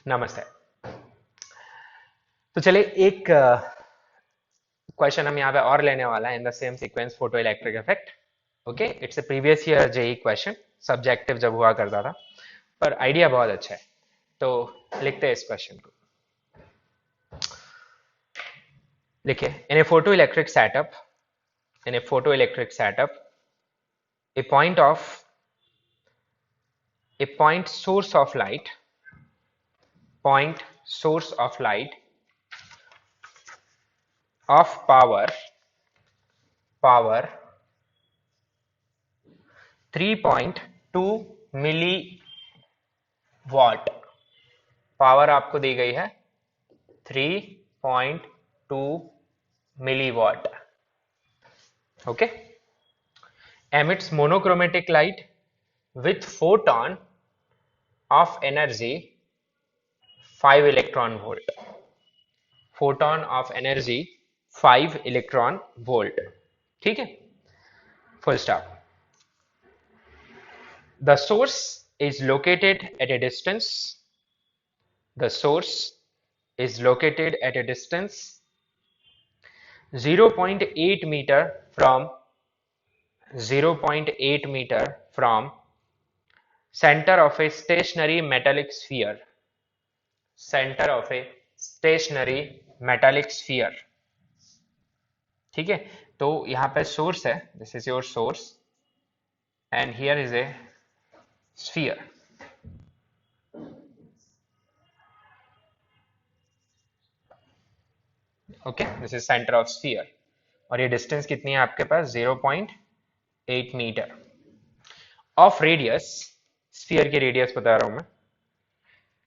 नमस्ते। तो चलिए एक क्वेश्चन हम यहाँ पे और लेने वाला है in the same sequence, photoelectric effect. Okay, it's a previous year JEE question, subjective जब हुआ करता था, पर आइडिया बहुत अच्छा है। तो लिखते हैं इस क्वेश्चन को। लिखिए, in a photoelectric setup, in a photoelectric setup, a point source of light, point source of light of power 3.2 milliwatt. Power आपको दी गई है 3.2 milliwatt. Okay, emits monochromatic light with photon of energy 5 electron volt, photon of energy 5 electron volt। ठीक है, full stop. The source is located at a distance, the source is located at a distance 0.8 meter from 0.8 meter from center of a stationary metallic sphere, center of a stationary metallic sphere। ठीक है, तो यहाँ पे source है, this is your source and here is a sphere. Okay, this is centre of sphere और ये distance कितनी है आपके पास 0.8 मीटर ऑफ रेडियस। स्फीयर की रेडियस बता रहा हूं मैं,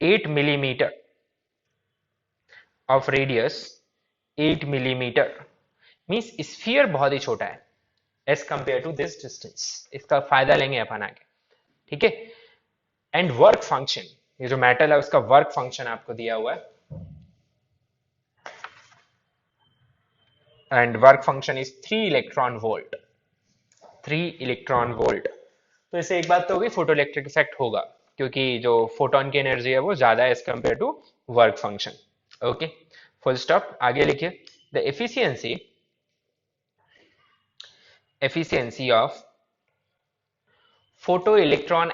8 millimetre of radius 8 millimetre means sphere बहुत ही छोटा है as compare to this distance. इसका फायदा लेंगे अपन आगे, ठीक है। एंड वर्क फंक्शन, ये जो मेटल है उसका वर्क फंक्शन आपको दिया हुआ है, and work function is 3 electron volt, 3 electron volt. तो इससे एक बात तो होगी, फोटो इलेक्ट्रिक इफेक्ट होगा क्योंकि जो फोटोन की एनर्जी है वो ज्यादा है as compare to work function. Okay, full stop. आगे लिखिए, the efficiency of photoelectron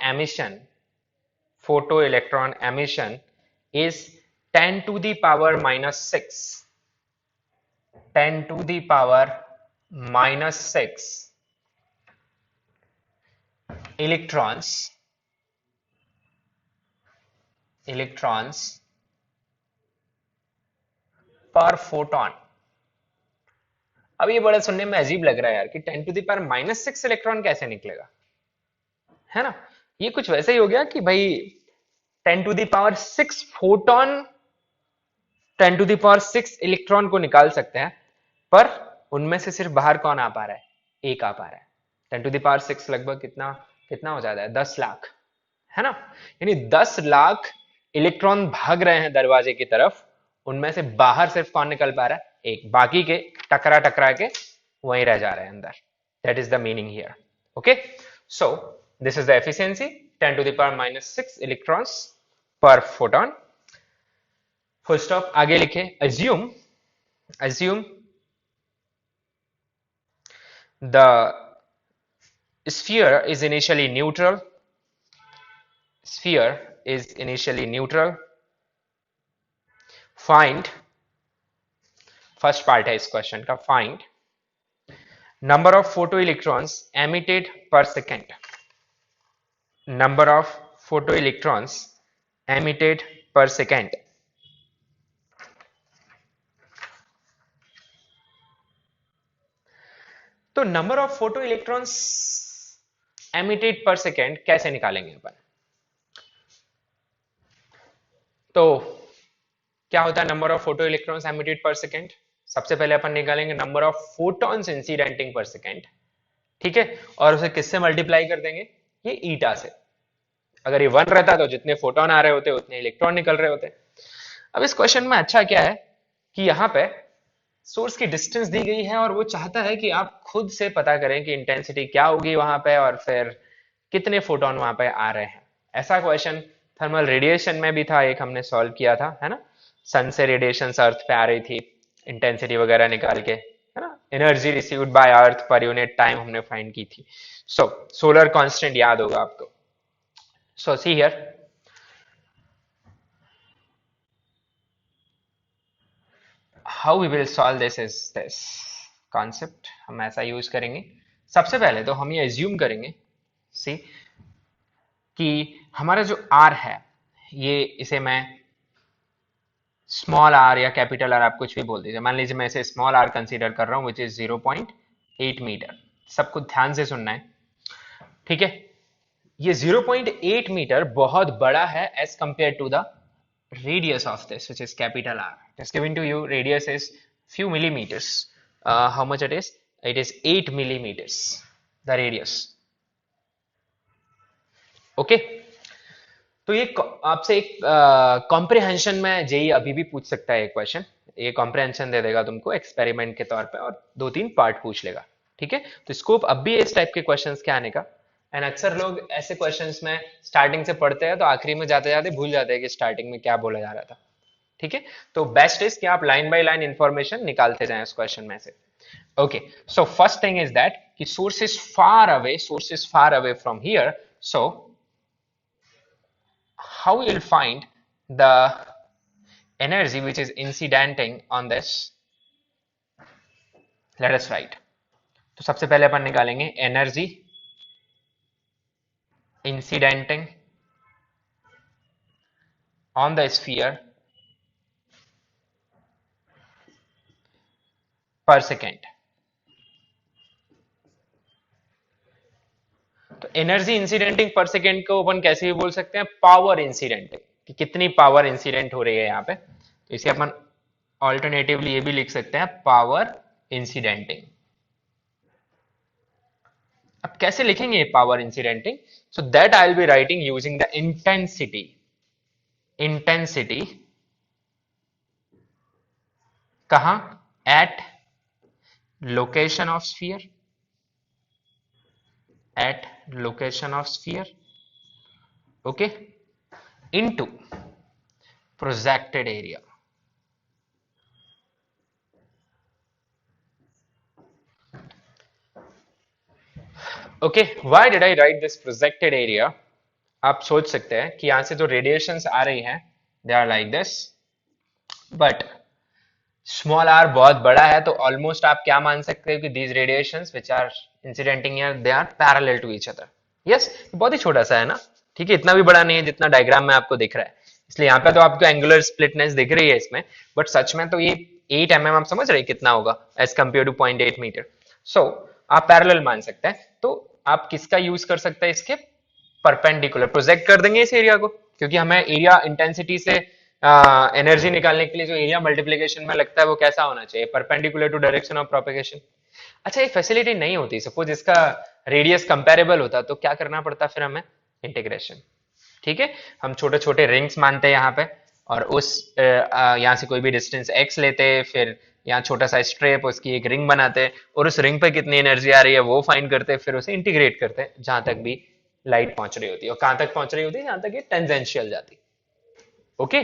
emission is 10 to the power minus 6, 10 to the power minus 6 electrons per photon। अब ये बड़ा सुनने में अजीब लग रहा है यार कि 10 to the power minus 6 electron कैसे निकलेगा, है ना। ये कुछ वैसे ही हो गया कि भाई 10 to the power 6 photon 10 to the power 6 electron को निकाल सकते हैं, पर उनमें से सिर्फ बाहर कौन आ पा रहा है, एक आ पा रहा है। 10 टू द पावर 6 लगभग कितना कितना हो जाता है, 10 लाख, है ना। यानी 10 लाख इलेक्ट्रॉन भाग रहे हैं दरवाजे की तरफ, उनमें से बाहर सिर्फ कौन निकल पा रहा है, एक। बाकी के टकरा टकरा के वहीं रह जा रहे हैं अंदर। That is the meaning here. Okay, so this is the efficiency, 10 to the power minus 6 electrons per photon. Full stop. आगे लिखे, assume the sphere is initially neutral, find, first part है इस क्वेश्चन का, find number of photoelectrons emitted per second, number of photoelectrons emitted per second. तो number of photoelectrons emitted per second कैसे निकालेंगे अपन। तो क्या होता है number of photoelectrons emitted per second. सबसे पहले अपन निकालेंगे number of photons incidenting per second, ठीक है, और उसे किससे मल्टीप्लाई कर देंगे, ये ईटा से। अगर ये 1 रहता तो जितने फोटोन आ रहे होते उतने इलेक्ट्रॉन निकल रहे होते। अब इस क्वेश्चन में अच्छा क्या है कि यहाँ पे सोर्स की डिस्टेंस दी गई है और वो चाहता है कि आप खुद से पता करें कि इंटेंसिटी क्या होगी वहां पे और फिर कितने फोटोन वहां पे आ रहे हैं। ऐसा क्वेश्चन थर्मल रेडिएशन में भी था एक, हमने सॉल्व किया था, है ना। सन से रेडिएशन अर्थ पे आ रही थी, इंटेंसिटी वगैरह निकाल के, है ना। Energy received by earth per unit time हमने फाइंड की थी। सो सोलर कांस्टेंट याद होगा आपको। So see here, how we will solve this is this concept. हम ऐसा यूज करेंगे, सबसे पहले तो हम ये एज्यूम करेंगे सी कि हमारा जो आर है, ये इसे मैं स्मॉल आर या कैपिटल आर, आप कुछ भी बोल दीजिए। मान लीजिए मैं इसे स्मॉल आर कंसीडर कर रहा हूं, विच इज 0.8 मीटर। सबको ध्यान से सुनना है, ठीक है। ये 0.8 मीटर बहुत बड़ा है as compare to the radius of this, which is capital R. Just giving to you, radius is few millimeters. How much it is? It is 8 millimeters, the radius. Okay. तो ये आपसे एक कॉम्प्रिहेंशन में JEE अभी भी पूछ सकता है एक क्वेश्चन। ये कॉम्प्रिहेंशन दे देगा तुमको एक्सपेरिमेंट के तौर पे, और 2-3 पार्ट पूछ लेगा, ठीक है। तो स्कोप अब भी इस टाइप के क्वेश्चंस के आने का। एंड अक्सर लोग ऐसे क्वेश्चंस में स्टार्टिंग से पढ़ते हैं तो आखिरी में जाते जाते भूल जाते हैं कि स्टार्टिंग में क्या बोला जा रहा था, ठीक है। तो बेस्ट इज कि आप लाइन बाय लाइन इंफॉर्मेशन निकालते जाएं उस क्वेश्चन में से। Okay, so first thing is that कि source is far away from here. So how you will find the energy which is incidenting on this? Let us write. तो सबसे पहले अपन निकालेंगे energy incidenting on the sphere per second. तो energy इंसिडेंटिंग per second को अपन कैसे भी बोल सकते हैं, पावर इंसिडेंटिंग, कि कितनी पावर इंसिडेंट हो रही है यहाँ पे। तो इसे अपन ऑल्टरनेटिवली ये भी लिख सकते हैं, पावर इंसिडेंटिंग। अब कैसे लिखेंगे power incidenting? So that I will be writing using the intensity कहां, at location of sphere, at location of sphere, okay, into projected area. Okay, why did I write this projected area? आप सोच सकते हैं कि यहां से जो radiations आ रही हैं they are like this, but small r बहुत बड़ा है, तो ऑलमोस्ट आप क्या मान सकते हो कि these radiations which are incidenting here they are parallel to each other. Yes, बहुत ही छोटा सा है ना, ठीक है, इतना भी बड़ा नहीं है जितना डायग्राम में आपको दिख रहा है। इसलिए यहाँ पे तो आपको एंगुलर स्प्लिटनेस दिख रही है इसमें, बट सच में तो ये 8 mm आप समझ रहे हैं कितना होगा एज कंपेयर टू 0.8 मीटर। सो आप पैरेलल मान सकते हैं। तो आप किसका यूज कर सकते हैं, इसके परपेंडिकुलर प्रोजेक्ट कर देंगे इस एरिया को, क्योंकि हमें एरिया इंटेंसिटी से एनर्जी निकालने के लिए जो एरिया मल्टीप्लिकेशन में लगता है वो कैसा होना चाहिए, perpendicular to direction of propagation. अच्छा, ये फैसिलिटी नहीं होती, सपोज इसका रेडियस कंपेरेबल होता तो क्या करना पड़ता फिर हमें, इंटीग्रेशन, ठीक है। हम छोटे छोटे रिंग्स मानते हैं यहाँ पे, और उस यहाँ से कोई भी डिस्टेंस x लेते, फिर यहाँ छोटा सा स्ट्रेप, उसकी एक रिंग बनाते, और उस रिंग पे कितनी एनर्जी आ रही है वो फाइंड करते, फिर उसे इंटीग्रेट करते जहां तक भी लाइट पहुंच रही होती है। और कहां तक पहुंच रही होती है, जहां तक ये टेंजेंशियल जाती। ओके,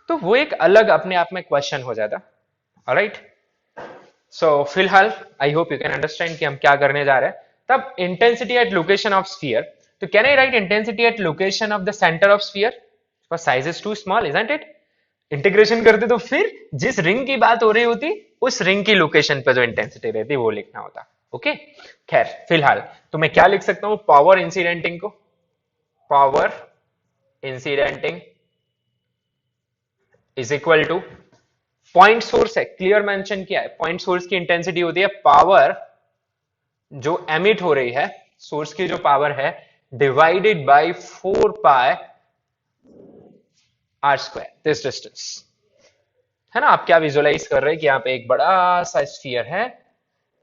तो वो एक अलग अपने आप में क्वेश्चन हो जाता। ऑलराइट, सो फिलहाल I hope you can understand कि हम क्या करने जा रहे हैं। तब intensity at location of sphere, तो can I write intensity at location of the centre of sphere, size is too small, isn't it. Integration करते तो फिर जिस रिंग की बात हो रही होती उस रिंग की लोकेशन पे जो इंटेंसिटी रहती वो लिखना होता। ओके, खैर फिलहाल तो मैं क्या लिख सकता हूं, पावर इंसिडेंटिंग को, power incidenting is equal to point source है, क्लियर मेंशन किया है, पॉइंट सोर्स की इंटेंसिटी होती है पावर जो एमिट हो रही है, सोर्स की जो पावर है, divided by 4 pi r square, this distance, है ना। आप क्या विजुअलाइज कर रहे हैं कि यहाँ पे एक बड़ा सा स्फीयर है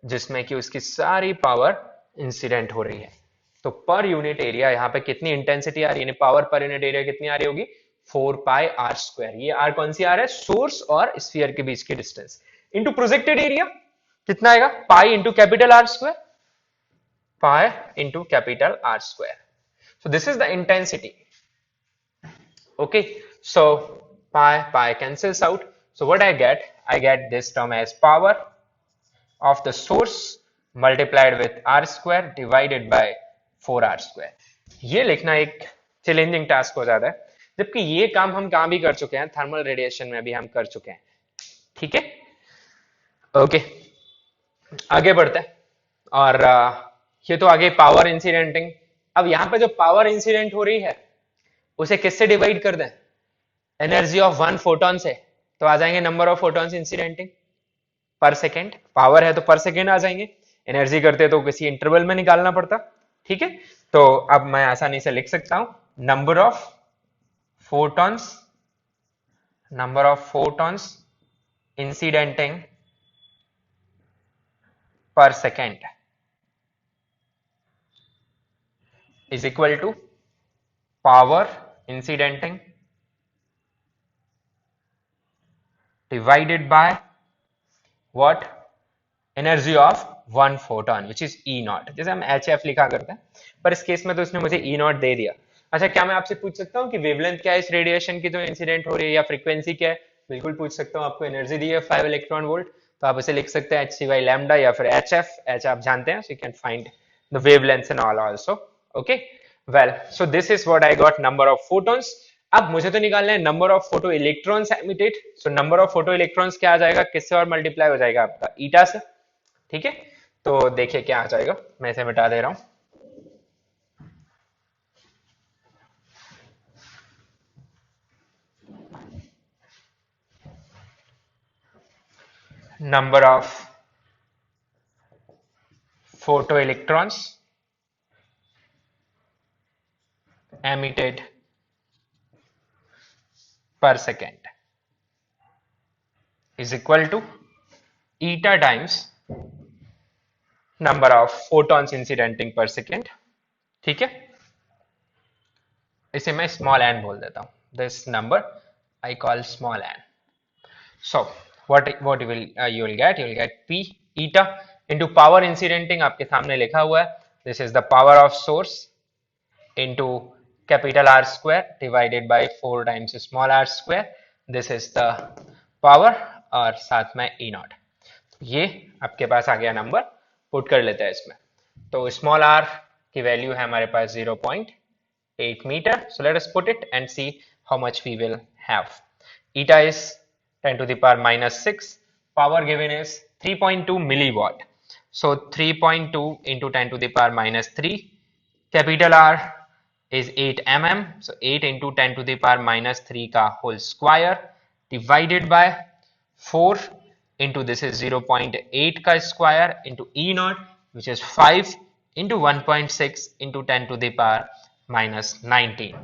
जिसमें कि उसकी सारी पावर इंसिडेंट हो रही है। तो पर यूनिट एरिया यहाँ पे कितनी इंटेंसिटी आ रही है, पावर पर यूनिट एरिया कितनी आ रही होगी, 4 पाई आर स्क्वायर। ये आर कौन सी आर है, सोर्स और स्फीयर के बीच की डिस्टेंस, इनटू प्रोजेक्टेड एरिया कितना आएगा, pi into capital R square, pi into capital R square. So this is the intensity Okay, so pi cancels out. So what I get? I get this term as power of the source multiplied with r square divided by 4r square. ये लिखना एक challenging task हो जाता है, जबकि ये काम हम कहां भी कर चुके हैं, थर्मल रेडिएशन में भी हम कर चुके हैं. ठीक है, ओके, आगे बढ़ते हैं. और ये तो आगे पावर इंसिडेंटिंग. अब यहां पे जो पावर इंसिडेंट हो रही है उसे किससे डिवाइड कर दें? एनर्जी ऑफ वन फोटोन से. तो आ जाएंगे number of photons incidenting per second. Power है तो पर सेकेंड आ जाएंगे, एनर्जी करते तो किसी इंटरवल में निकालना पड़ता. ठीक है, तो अब मैं आसानी से लिख सकता हूं number of photons, number of photons incidenting per second is equal to power incidenting divided by what? Energy of one photon which is E naught. जैसे हम HF लिखा करते हैं, पर इस केस में तो उसने मुझे E naught दे दिया. अच्छा, क्या मैं आपसे पूछ सकता हूँ कि वेवलेंथ क्या है इस रेडिएशन की जो इंसिडेंट हो रही है, या फ्रीक्वेंसी क्या है? बिल्कुल पूछ सकता हूँ. आपको एनर्जी दी है 5 इलेक्ट्रॉन वोल्ट, तो आप इसे लिख सकते हैं hc by lambda या फिर hf. h आप जानते हैं, so you can find the wavelengths and all also. Okay, well, so this is what I got, number of photons. अब मुझे तो निकालना है number of photoelectrons emitted. So number of photo electrons क्या आ जाएगा, किससे और मल्टीप्लाई हो जाएगा आपका? ईटा से. ठीक है, तो देखिए क्या आ जाएगा, मैं इसे मिटा दे रहा हूं. Number of photo electrons emitted per second is equal to eta times number of photons incidenting per second. ठीक है, इसे मैं स्मॉल एन बोल देता हूं. This number I call small n. So what you will get P eta into power incidenting आपके सामने लिखा हुआ है. This is the power of source into capital R square divided by 4 times small r square. This is the power और साथ में E naught. ये आपके पास आ गया नंबर. पुट कर लेते हैं इसमें. तो स्मॉल r की वैल्यू है हमारे पास 0.8 meter. So let us put it and see how much we will have. Eta is 10 to the power minus 6. Power given is 3.2 milliwatt. So 3.2 into 10 to the power minus 3. Capital R is 8 mm. So 8 into 10 to the power minus 3 का whole square divided by 4 into this is 0.8 का square into E naught which is 5 into 1.6 into 10 to the power minus 19.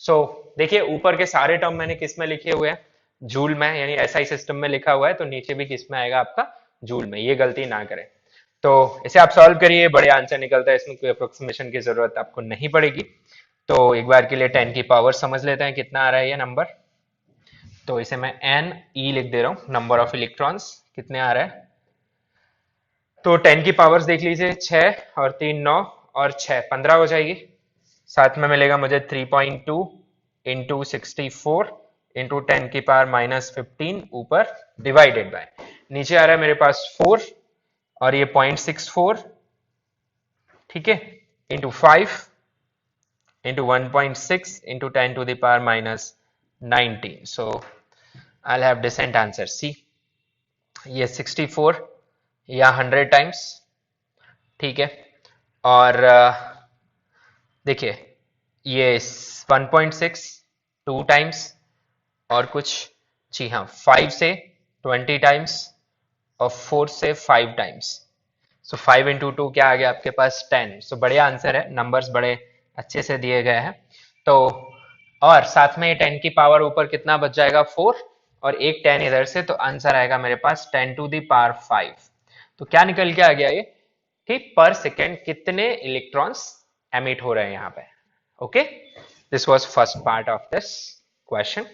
So देखिए ऊपर के सारे term मैंने किस में लिखे हुए हैं? जूल में, यानी एसआई सिस्टम में लिखा हुआ है, तो नीचे भी किस में आएगा आपका? जूल में. ये गलती ना करें. तो इसे आप सॉल्व करिए, बड़े आंसर निकलता है. इसमें कोई अप्रोक्सीमेशन की जरूरत आपको नहीं पड़ेगी. तो एक बार के लिए 10 की पावर समझ लेते हैं कितना आ रहा है ये नंबर. तो इसे मैं एन ई लिख दे रहा हूं. नंबर ऑफ इलेक्ट्रॉन्स कितने आ रहा है? तो 10 की पावर्स देख लीजिए, 6 और 3 9 और 6 15 हो जाएगी. साथ में मिलेगा मुझे 3.2 इंटू 64 इंटू 10 की पावर माइनस 15 ऊपर डिवाइडेड बाय नीचे आ रहा है मेरे पास 4 और ये 0.64. ठीक है, into 5 into 1.6 into 10 to the power minus 19. So I have decent answer C. ये 64 या 100 टाइम्स. ठीक है, और देखिए ये 1.6 2 टाइम्स और कुछ, जी हाँ, 5 से 20 टाइम्स और 4 से 5 टाइम्स. सो 5 इंटू 2 क्या आ गया आपके पास? 10. सो बढ़िया आंसर है, नंबर्स बड़े अच्छे से दिए गए हैं. तो और साथ में 10 की पावर ऊपर कितना बच जाएगा? 4 और एक 10 इधर से, तो आंसर आएगा मेरे पास 10 टू द पावर 5. तो क्या निकल के आ गया ये कि पर सेकेंड कितने इलेक्ट्रॉन्स एमिट हो रहे हैं यहाँ पे. Okay, this was first part of this question.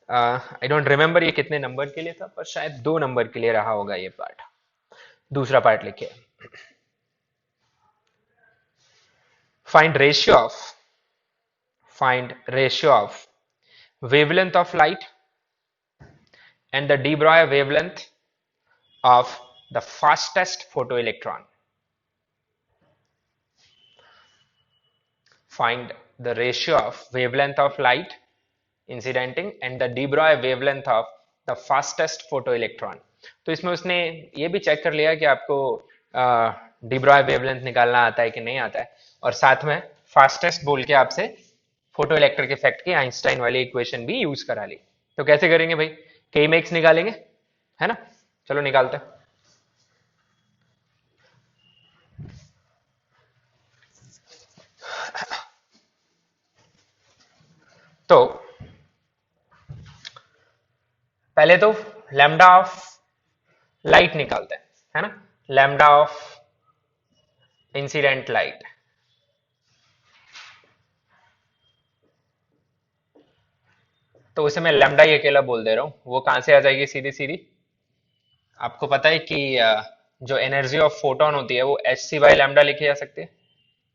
I don't remember ये कितने नंबर के लिए था, पर शायद 2 नंबर के लिए रहा होगा ये पार्ट. दूसरा पार्ट लिखिए. Find ratio of wavelength of light and the de Broglie wavelength of the fastest photoelectron. Find the ratio of wavelength of light incidenting and the de Broglie wavelength of the fastest photoelectron. तो इसमें उसने ये भी check कर लिया कि आपको de Broglie wavelength निकालना आता है कि नहीं आता है, और साथ में फास्टेस्ट बोल के आपसे फोटोइलेक्ट्रिक इफेक्ट की आइंस्टाइन वाली इक्वेशन भी यूज करा ली। तो कैसे करेंगे भाई, के मैक्स निकालेंगे, है ना? चलो निकालते हैं। तो पहले तो लैम्डा ऑफ लाइट निकालते हैं, है ना? लैम्डा ऑफ इंसिडेंट लाइट, तो उसे मैं लैम्डा ही अकेला बोल दे रहा हूं। वो कहां से आ जाएगी सीधी सीधी? आपको पता है कि जो एनर्जी ऑफ फोटोन होती है वो एच सी बाई लैम्डा लिखी जा सकती है।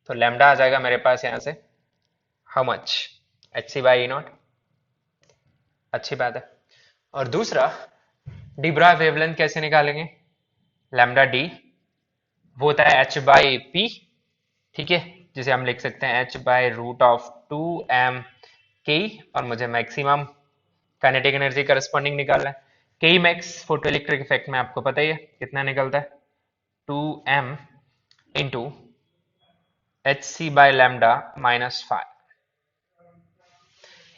तो लैम्डा आ जाएगा मेरे पास यहां से how much, h c by E naught. अच्छी बात है। और दूसरा, डी ब्रॉय वेवलेंथ कैसे निकालेंगे? लैम्डा डी वो होता है एच बाई पी, ठीक है, जिसे हम लिख सकते हैं H by root of 2m के, और मुझे मैक्सिमम काइनेटिक एनर्जी करस्पॉन्डिंग निकालना है। के मैक्स फोटो इलेक्ट्रिक इफेक्ट में आपको पता ही है कितना निकलता है, 2m into h c by lambda minus 5,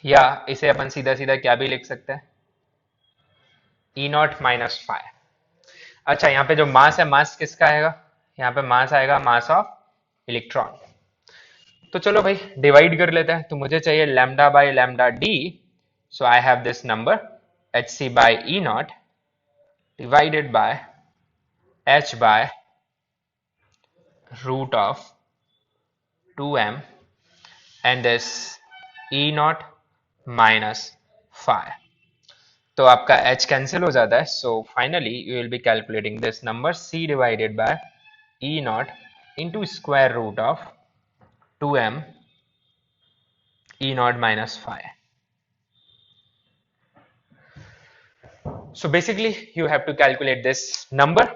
या इसे अपन सीधा सीधा क्या भी लिख सकते हैं, ई नॉट माइनस 5। अच्छा, यहाँ पे जो मास है, मास किसका आएगा? यहाँ पे मास आएगा मास ऑफ इलेक्ट्रॉन। तो चलो भाई डिवाइड कर लेते हैं। तो मुझे चाहिए lambda by lambda d, so I have this number h c by E naught divided by h by root of 2m and this E naught minus 5. तो आपका H कैंसिल हो जाता है, so finally you will be calculating this number C divided by E naught into square root of 2m E naught minus 5. So basically you have to calculate this number.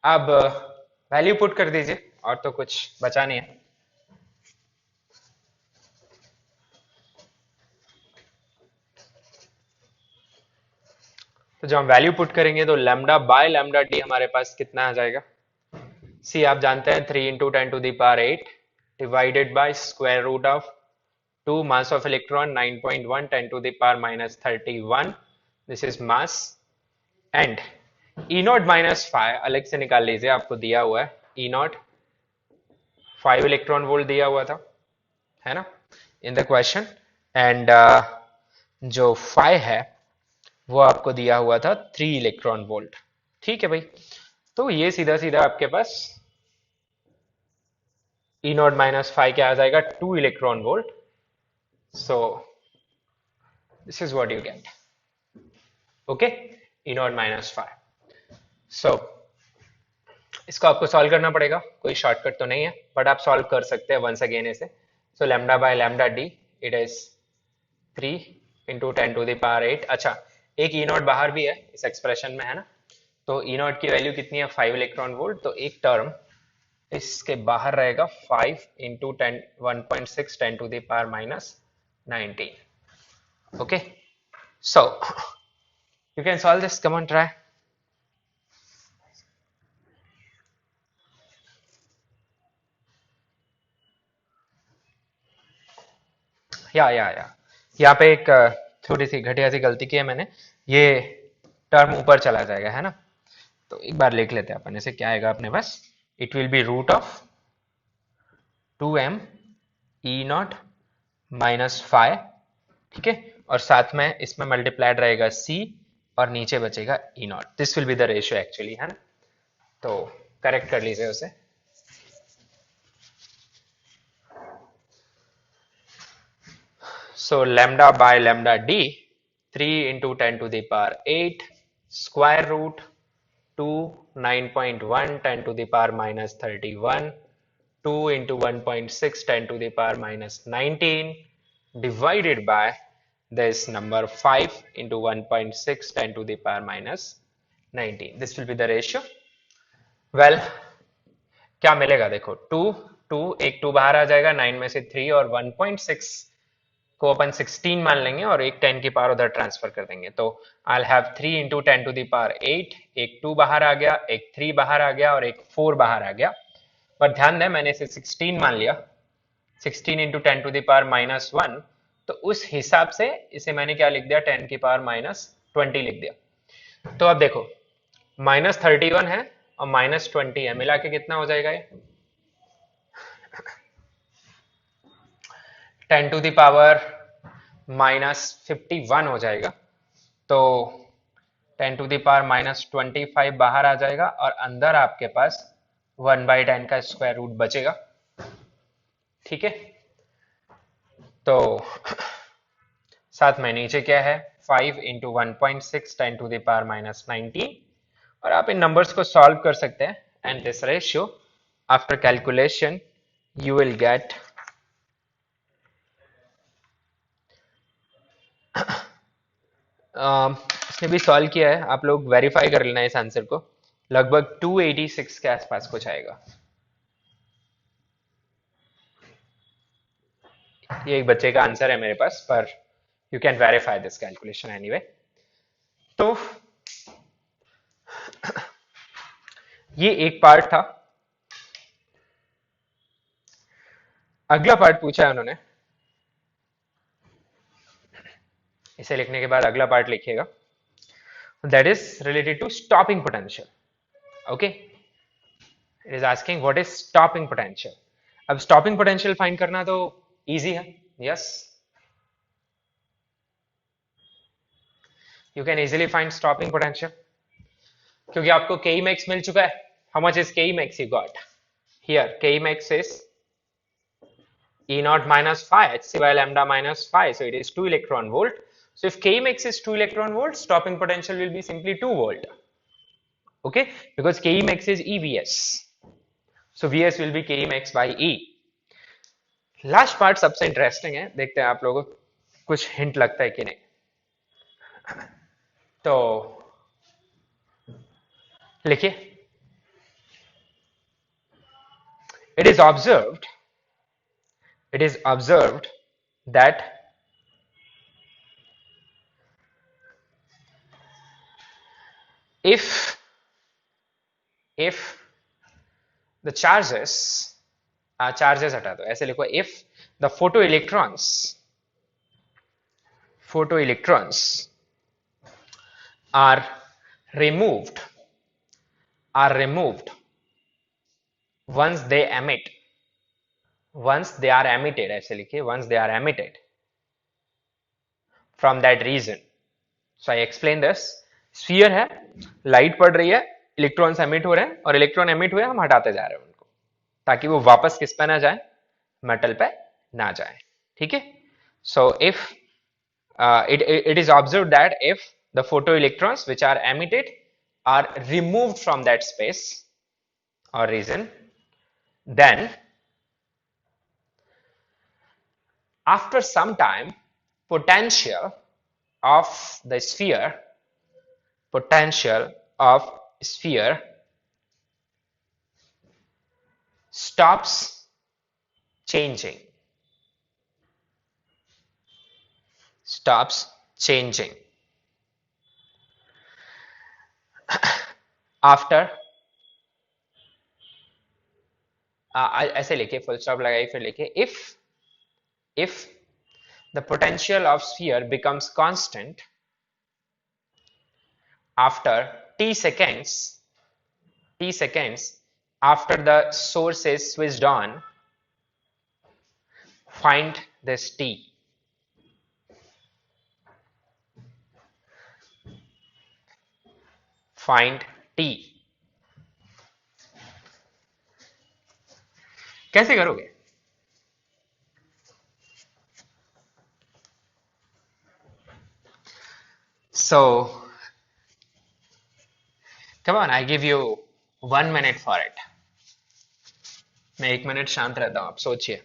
अब value put कर दीजिए, और तो कुछ बचा नहीं है। तो जब हम वैल्यू पुट करेंगे तो लैम्डा बाय लैम्डा डी हमारे पास कितना आ जाएगा? सी आप जानते हैं 3 into 10 to the power 8 divided by square root of 2 mass of electron 9.1 10 to the power minus 31, this is mass, and E naught minus 5 अलग से निकाल लीजिए, आपको दिया हुआ है ई नॉट 5 इलेक्ट्रॉन वोल्ट दिया हुआ था, है ना, इन द क्वेश्चन। एंड जो 5 है वो आपको दिया हुआ था 3 इलेक्ट्रॉन वोल्ट, ठीक है भाई। तो ये सीधा सीधा आपके पास ई नॉट माइनस 5 क्या आ जाएगा, 2 electron volt. So this is what you get, okay, E naught minus 5। सो इसको आपको सॉल्व करना पड़ेगा, कोई शॉर्टकट तो नहीं है, बट आप सॉल्व कर सकते हैं वंस अगेन इसे। So lambda by lambda d it is 3 into 10 to the power 8। अच्छा, एक ई नॉट बाहर भी है इस एक्सप्रेशन में, है ना, तो ई नॉट की वैल्यू कितनी है, 5 इलेक्ट्रॉन वोल्ट, तो एक टर्म इसके बाहर रहेगा 5 into 10 1.6 10 to the power minus 19। Okay, so you can solve this, come on try. या यहाँ पे एक थोड़ी सी घटिया सी गलती की है मैंने, ये टर्म ऊपर चला जाएगा, है ना, तो एक बार लिख लेते हैं अपन इसे। क्या आएगा अपने पास, it will be root of 2m E naught minus 5, ठीक है, और साथ में इसमें मल्टीप्लाइड रहेगा c और नीचे बचेगा E naught. This will be the ratio actually, है ना, तो करेक्ट कर लीजिए उसे। So lambda by lambda d 3 into 10 to the power 8 square root 2 9.1 10 to the power minus 31 2 into 1.6 10 to the power minus 19 divided by this number 5 into 1.6 10 to the power minus 19. This will be the ratio. Well, क्या मिलेगा देखो, 2 2 एक 2 बाहर आ जाएगा, 9 में से 3 और 1.6 को अपन 16 मान लेंगे और एक 10 की पावर उधर ट्रांसफर कर देंगे, तो I have 3 into 10 to the power 8, एक 2 बाहर आ गया, एक 3 बाहर आ गया और एक 4 बाहर आ गया। पर ध्यान दें मैंने इसे 16 मान लिया, 16 into 10 to the power minus 1, तो उस हिसाब से इसे मैंने क्या लिख दिया, 10 की पावर माइनस 20 लिख दिया। तो अब देखो माइनस 31 है और माइनस 20 है, मिला के कितना हो जाएगा ये, 10 टू द पावर माइनस 51 हो जाएगा। तो 10 टू द पावर माइनस 25 बाहर आ जाएगा और अंदर आपके पास 1/10 का स्क्वायर रूट बचेगा। ठीक है, तो साथ में नीचे क्या है, 5 into 1.6 10 to the power minus 19, और आप इन नंबर्स को सॉल्व कर सकते हैं, and this ratio after calculation you will get इसने भी सॉल्व किया है, आप लोग वेरीफाई कर लेना इस आंसर को, लगभग 286 के आसपास कुछ आएगा। ये एक बच्चे का आंसर है मेरे पास, पर you can verify this calculation anyway. तो ये एक पार्ट था। अगला पार्ट पूछा है उन्होंने, इसे लिखने के बाद अगला पार्ट लिखिएगा, that is related to stopping potential. Okay, it is asking what is stopping potential. अब स्टॉपिंग पोटेंशियल फाइंड करना तो इजी है, yes, you can easily find stopping potential, क्योंकि आपको के मैक्स मिल चुका है। How much is K max you got here, K max is E naught minus phi hc by lambda minus phi, so it is 2 electron volt. So if K max is 2 electron volt, stopping potential will be simply 2 volt. Okay, because K max is EVS, so VS will be K max by E. Last part सबसे interesting है, देखते हैं आप लोगों को कुछ hint लगता है कि नहीं। तो लिखिए, it is observed that if the charges हटा दो, ऐसे लिखो, if the photoelectrons are removed once they are emitted, ऐसे लिखिए, once they are emitted from that region. So I explain this. Sphere है, लाइट पड़ रही है, इलेक्ट्रॉन्स एमिट हो रहे हैं, और इलेक्ट्रॉन एमिट हुए हम हटाते जा रहे हैं उनको, ताकि वो वापस किस पे ना जाए, मेटल पे ना जाए। ठीक है, so if it is observed that if the photoelectrons which are emitted are removed from that space or region, then after some time potential of sphere stops changing. After ऐसे लिखिए, फुल स्टॉप लगाइए, फिर लिखिए, if the potential of sphere becomes constant after t seconds after the source is switched on, find this t. Find t. कैसे करोगे? So come on, I give you 1 minute for it. मैं 1 minute शांत रहता हूं, आप सोचिए।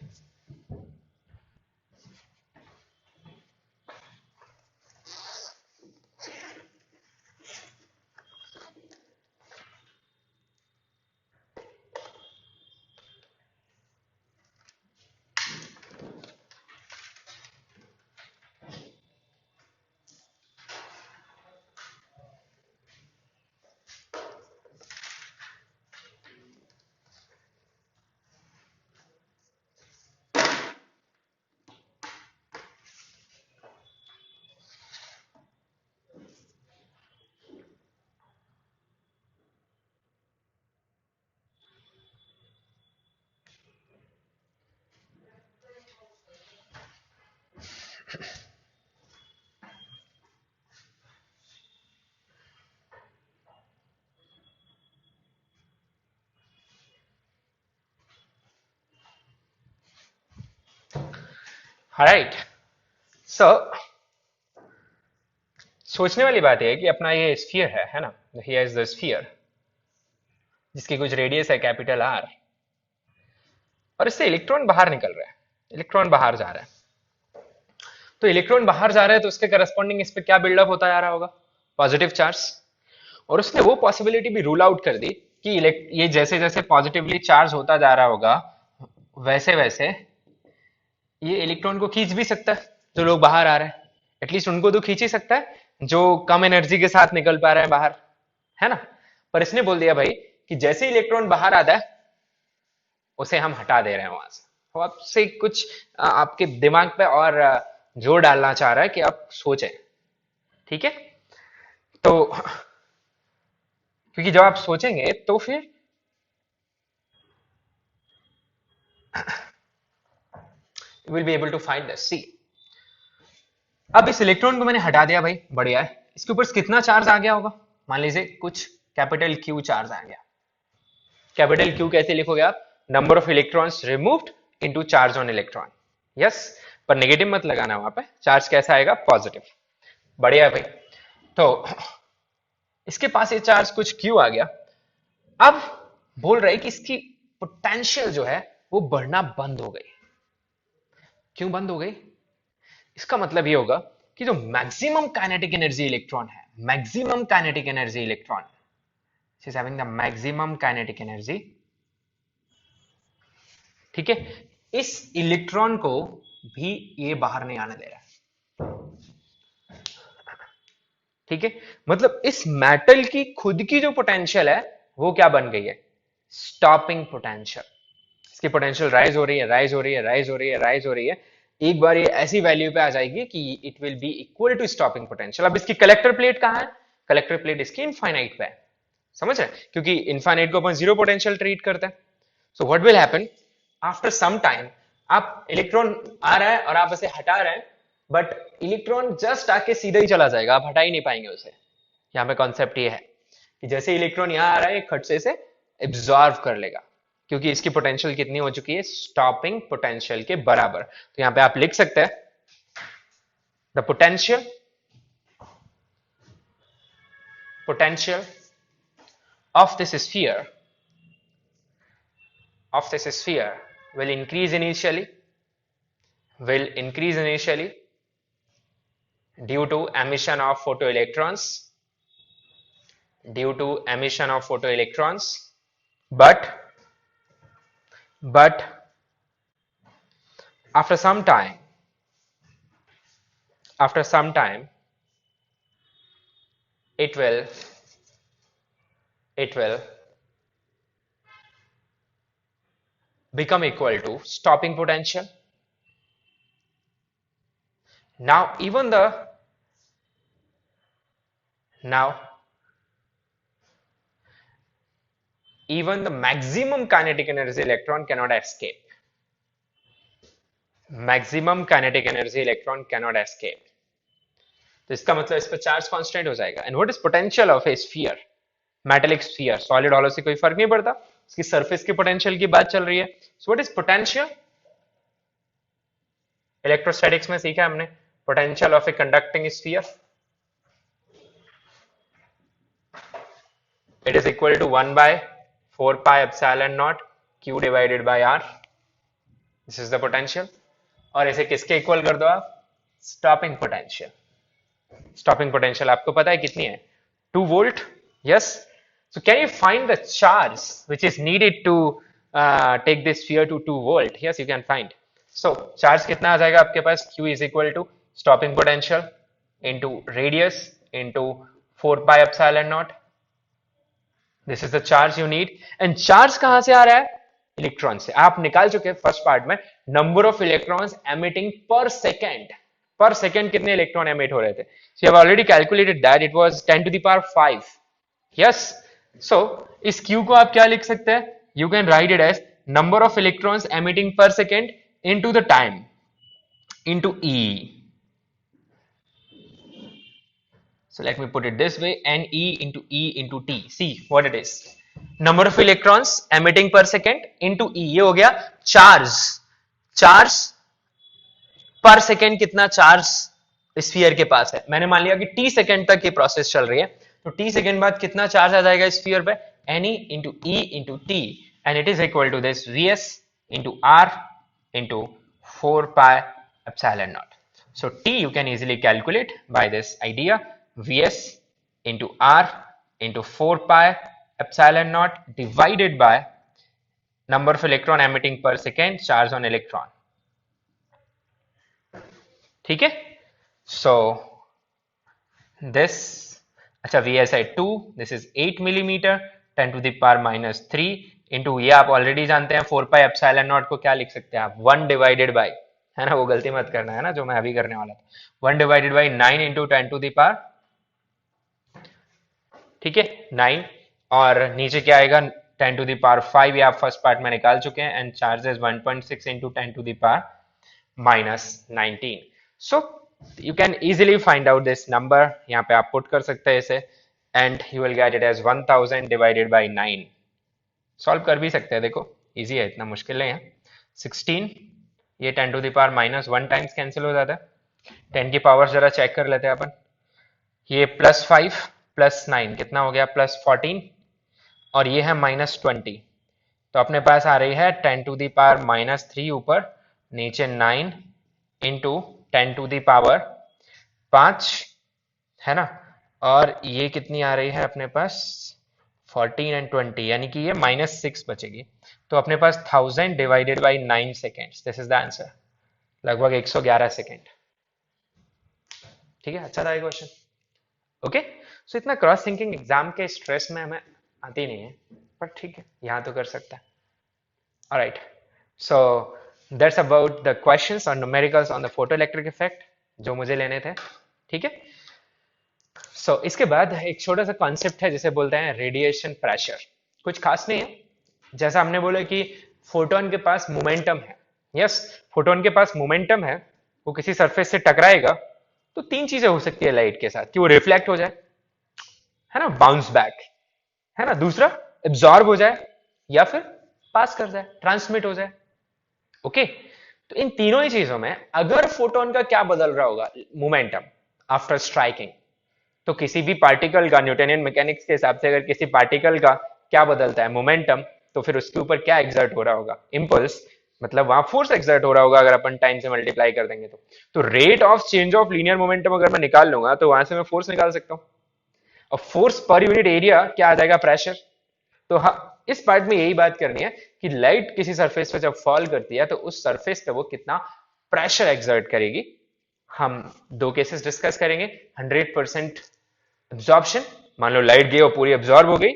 Right. सो सोचने वाली बात यह है कि अपना ये स्फीयर है ना, हियर इज द स्फीयर जिसकी कुछ रेडियस है कैपिटल आर, और इससे इलेक्ट्रॉन बाहर निकल रहा है, इलेक्ट्रॉन बाहर जा रहा है। तो इलेक्ट्रॉन बाहर जा रहा है तो उसके करस्पॉन्डिंग इस पे क्या बिल्डअप होता जा रहा होगा, पॉजिटिव चार्ज। और उसने वो पॉसिबिलिटी भी रूल आउट कर दी कि ये जैसे जैसे पॉजिटिवली चार्ज होता जा रहा होगा वैसे वैसे ये इलेक्ट्रॉन को खींच भी सकता है, जो लोग बाहर आ रहे हैं एटलीस्ट उनको तो खींच ही सकता है जो कम एनर्जी के साथ निकल पा रहे हैं बाहर, है ना। पर इसने बोल दिया भाई कि जैसे इलेक्ट्रॉन बाहर आता है उसे हम हटा दे रहे हैं वहां से। तो आपसे कुछ आपके दिमाग पे और जोर डालना चाह रहा है कि आप सोचें, ठीक है। तो क्योंकि जब आप सोचेंगे तो फिर you will be able to find this. See, अब इस इलेक्ट्रॉन को मैंने हटा दिया भाई, बढ़िया है। इसके ऊपर कितना चार्ज आ गया होगा, मान लीजिए कुछ कैपिटल क्यू चार्ज आ गया। कैपिटल क्यू कैसे लिखोगे आप, number of electrons removed into charge on electron. Yes, पर नेगेटिव मत लगाना वहां पे, चार्ज कैसा आएगा, पॉजिटिव। बढ़िया है भाई। तो इसके पास ये चार्ज कुछ क्यू आ गया। अब बोल रहे कि इसकी पोटेंशियल जो है वो बढ़ना बंद हो गई। क्यों बंद हो गई, इसका मतलब ये होगा कि जो मैक्सिमम काइनेटिक एनर्जी इलेक्ट्रॉन है, maximum kinetic energy electron is having the maximum kinetic energy, ठीक है, इस इलेक्ट्रॉन को भी ये बाहर नहीं आने दे रहा, ठीक है। मतलब इस मेटल की खुद की जो पोटेंशियल है वो क्या बन गई है, स्टॉपिंग पोटेंशियल। इसकी पोटेंशियल राइज हो रही है, राइज हो रही है, राइज हो रही है, राइज हो रही है। एक बार ये ऐसी वैल्यू पे आ जाएगी कि it will be equal to stopping potential. अब इसकी कलेक्टर प्लेट कहां है, कलेक्टर प्लेट इसकी इनफाइनाइट पे है, समझ रहे हैं, क्योंकि इनफाइनाइट को अपन जीरो पोटेंशियल ट्रीट करते हैं। So what will happen, after some time आप इलेक्ट्रॉन आ रहा है और आप इसे हटा रहे हैं, बट इलेक्ट्रॉन जस्ट आके सीधा ही चला जाएगा, आप हटा ही नहीं पाएंगे उसे। यहां पे कॉन्सेप्ट ये है कि जैसे इलेक्ट्रॉन यहां आ रहा है खट से इसे एब्जॉर्व कर लेगा, क्योंकि इसकी पोटेंशियल कितनी हो चुकी है, स्टॉपिंग पोटेंशियल के बराबर। तो यहां पे आप लिख सकते हैं the potential of this sphere will increase initially due to emission of photoelectrons, but after some time it will become equal to stopping potential. Now even the maximum kinetic energy electron cannot escape. तो इसका मतलब इस पर charge constant हो जाएगा। And what is potential of A sphere, metallic sphere, solid hollow से कोई फर्क नहीं पड़ता, इसकी सरफेस की पोटेंशियल की बात चल रही है। So what is potential, electrostatics में सीखा हमने, potential of a conducting sphere, it is equal to 1/4 pi epsilon naught q divided by r, this is the potential. और इसे किसके इक्वल कर दो आप, स्टॉपिंग पोटेंशियल। स्टॉपिंग पोटेंशियल आपको पता है कितनी है, 2 volt. Yes, so can you find the charge which is needed to take this sphere to 2 volt? Yes, you can find. So charge कितना आ जाएगा आपके पास, q is equal to stopping potential into radius into 4 pi epsilon naught. This is the charge you need. And charge कहां से आ रहा है, electron से। आप निकाल चुके हैं फर्स्ट पार्ट में, नंबर ऑफ इलेक्ट्रॉन्स एमिटिंग पर सेकेंड कितने इलेक्ट्रॉन एमिट हो रहे थे। So you have already calculated that it was 10 to the power 5. Yes. So इस Q को आप क्या लिख सकते हैं, you can write it as number of electrons emitting per second into the time into E. So let me put it this way, Ne into E into T. See what it is. Number of electrons emitting per second into E. ये हो गया charge. Charge पर second कितना charge sphere के पास है. मैंने मान लिया कि टी सेकेंड तक ये प्रोसेस चल रही है, तो टी सेकेंड बाद कितना चार्ज आ जाएगा स्फीयर पे. Ne into E into T, and it is equal to this Vs into R into 4 pi epsilon naught. So T you can easily calculate by this idea, Vs into R into 4 pi epsilon naught divided by number of electron emitting per second, charge on electron. ठीक है. So this, अच्छा Vs है 2, this is 8 millimeter, 10 to the power minus 3 into, ये आप already जानते हैं 4 पाई epsilon not को क्या लिख सकते हैं आप, 1 डिवाइडेड बाय, है ना, वो गलती मत करना है ना जो मैं अभी करने वाला था, 1 divided by 9 into 10 to the power, ठीक है 9, और नीचे क्या आएगा 10 टू द पावर 5, ये आप फर्स्ट पार्ट में निकाल चुके हैं, and charges 1.6 into 10 to the power minus 19. So you can easily find out this number, यहाँ पे आप पुट कर सकते हैं इसे, and you will get it as 1000 divided by 9. Solve कर भी सकते हैं, देखो इजी है, इतना मुश्किल नहीं है. 16, ये 10 to the power minus 1 times cancel हो जाता है. 10 की पावर जरा चेक कर लेते हैं अपन. ये प्लस 5 प्लस 9 कितना हो गया, प्लस 14, और ये है माइनस 20, तो अपने पास आ रही है 10 टू द पावर माइनस 3 ऊपर, नीचे 9 इंटू 10 टू दी पावर 5, है ना, और ये कितनी आ रही है अपने पास 14 एंड 20, यानी कि ये माइनस 6 बचेगी. तो अपने पास 1000 divided by 9 seconds, this is the answer, लगभग 111 सेकेंड. ठीक है, अच्छा था ये क्वेश्चन. ओके, सो इतना क्रॉस थिंकिंग एग्जाम के स्ट्रेस में हमें आती नहीं है, पर ठीक है यहाँ तो कर सकता है. Alright, so that's about the questions on numericals on the photoelectric effect जो मुझे लेने थे. ठीक है, so इसके बाद एक छोटा सा कॉन्सेप्ट है जिसे बोलते हैं रेडिएशन प्रेशर. कुछ खास नहीं है, जैसा हमने बोला कि फोटोन के पास मोमेंटम है. यस, फोटोन के पास मोमेंटम है, वो किसी सरफेस से टकराएगा तो तीन चीजें हो सकती है लाइट के साथ, कि वो रिफ्लेक्ट हो जाए, है ना, बाउंस बैक, है ना, दूसरा एब्जॉर्ब हो जाए, या फिर पास कर जाए, ट्रांसमिट हो जाए. ओके, तो इन तीनों ही चीजों में अगर फोटोन का क्या बदल रहा होगा, मोमेंटम आफ्टर स्ट्राइकिंग, तो किसी भी पार्टिकल का न्यूटनियन मैकेनिक्स के हिसाब से अगर किसी पार्टिकल का क्या बदलता है, मोमेंटम, तो फिर उसके ऊपर क्या एग्जर्ट हो रहा होगा, इंपल्स, मतलब वहां फोर्स एक्सर्ट हो रहा होगा अगर अपन टाइम से मल्टीप्लाई कर देंगे तो rate of change of linear momentum अगर मैं निकाल लूंगा तो वहां से मैं फोर्स निकाल सकता हूं, और फोर्स पर यूनिट एरिया क्या आ जाएगा, प्रेशर. तो हाँ, इस पार्ट में यही बात करनी है कि लाइट किसी सरफेस पे जब फॉल करती है तो उस सरफेस पे वो कितना प्रेशर एक्सर्ट करेगी. हम दो केसेस डिस्कस करेंगे, 100% एब्जॉर्प्शन, मान लो लाइट गई और पूरी एब्जॉर्ब हो गई,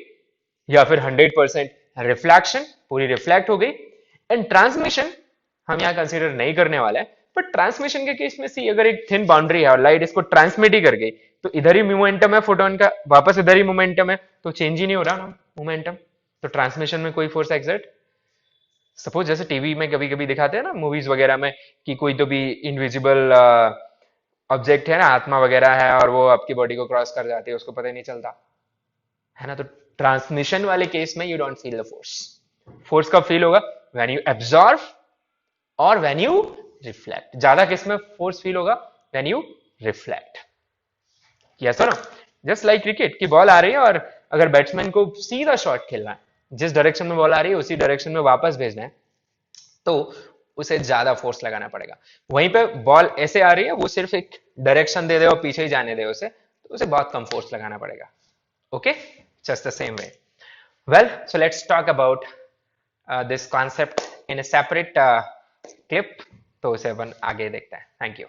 या फिर 100% रिफ्लेक्शन, पूरी रिफ्लेक्ट हो गई, एंड ट्रांसमिशन हम यहाँ कंसीडर नहीं करने वाला है. बट ट्रांसमिशन के केस में सी अगर एक थिन बाउंड्री है और लाइट इसको ट्रांसमिट ही कर गई तो इधर ही मोमेंटम है फोटोन का, वापस इधर ही मोमेंटम है, तो चेंज ही नहीं हो रहा ना मोमेंटम, तो ट्रांसमिशन में कोई फोर्स एक्सर्ट. सपोज जैसे टीवी में कभी कभी दिखाते हैं ना मूवीज वगैरह में कि कोई तो भी इनविजिबल ऑब्जेक्ट है ना, आत्मा वगैरह है, और वो आपकी बॉडी को क्रॉस कर जाती है, उसको पता ही नहीं चलता, है ना. तो ट्रांसमिशन वाले केस में you don't feel the force. Force कब फील होगा, व्हेन यू एब्जॉर्ब और व्हेन यू रिफ्लेक्ट. ज्यादा किस में फोर्स फील होगा, व्हेन यू रिफ्लेक्ट. यस और नो, जस्ट लाइक क्रिकेट की बॉल आ रही है और अगर बैट्समैन को सीधा शॉट खेलना है, जिस डायरेक्शन में बॉल आ रही है उसी डायरेक्शन में वापस भेजना है, तो उसे ज्यादा फोर्स लगाना पड़ेगा. वहीं पे बॉल ऐसे आ रही है, वो सिर्फ एक डायरेक्शन दे दे और पीछे ही जाने दे उसे, तो उसे बहुत कम फोर्स लगाना पड़ेगा. Okay, just the same way. Well, so let's talk about this concept in a separate clip, तो उसे अपन आगे देखते हैं. Thank you.